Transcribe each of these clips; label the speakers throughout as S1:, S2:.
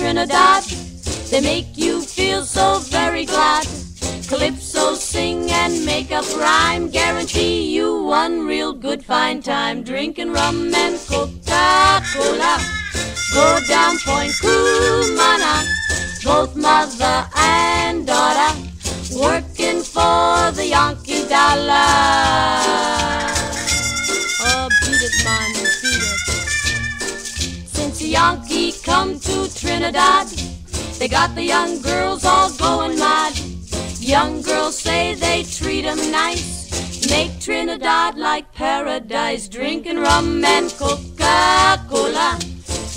S1: Trinidad. They make you feel so very glad. Calypso sing and make up rhyme, guarantee you one real good fine time. Drinking rum and Coca-Cola, go down Point Cumana, both mother and daughter, working for the Yankee dollar. Oh, beat it, man, beat it. Since the Yankee come to Trinidad, they got the young girls all going mad. Young girls say they treat 'em nice, make Trinidad like paradise. Drinking rum and Coca-Cola,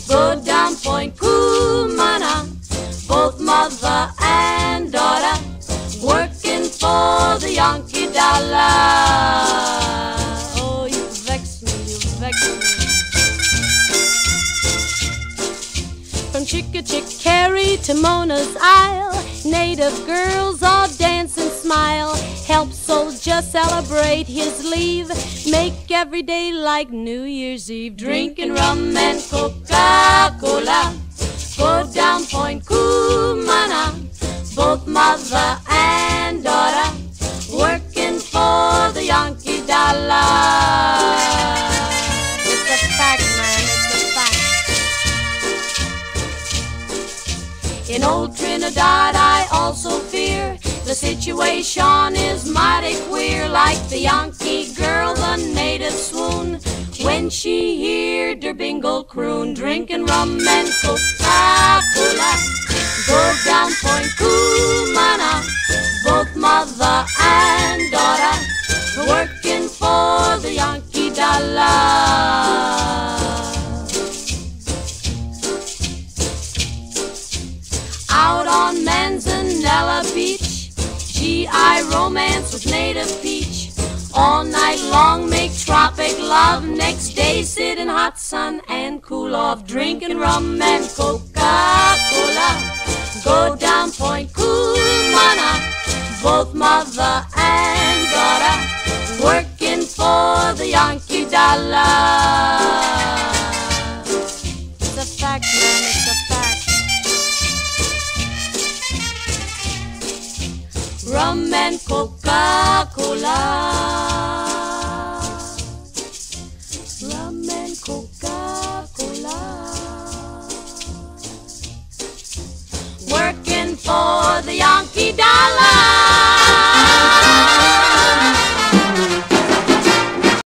S1: go down Point Cumana, both mother and daughter, working for the Yankee dollar. Oh, you vex me, you vex me. From Chickachickarry to Mona's Isle, native girls all dance and smile. Help soldier celebrate his leave, make every day like New Year's Eve. Drinking rum and Coca-Cola, go down Point Cumana, both mother and daughter, working for the Yankee dollar. It's a fact, man, it's a fact. In old Trinidad I also fear the situation is mighty queer. Like the Yankee girl, the native swoon when she heard her bingle croon. Drinking rum and Coca-Cola, go down Point Cumana, both mother and daughter, working for the Yankee dollar. Out on Manzanella Beach, GI romance with native peach. All night long make tropic love, next day sit in hot sun and cool off. Drinking rum and Coca-Cola, go down Point Cumana, both mother and daughter, working for the Yankee dollar. It's a fact, man, it's a fact. Rum and Coca-Cola.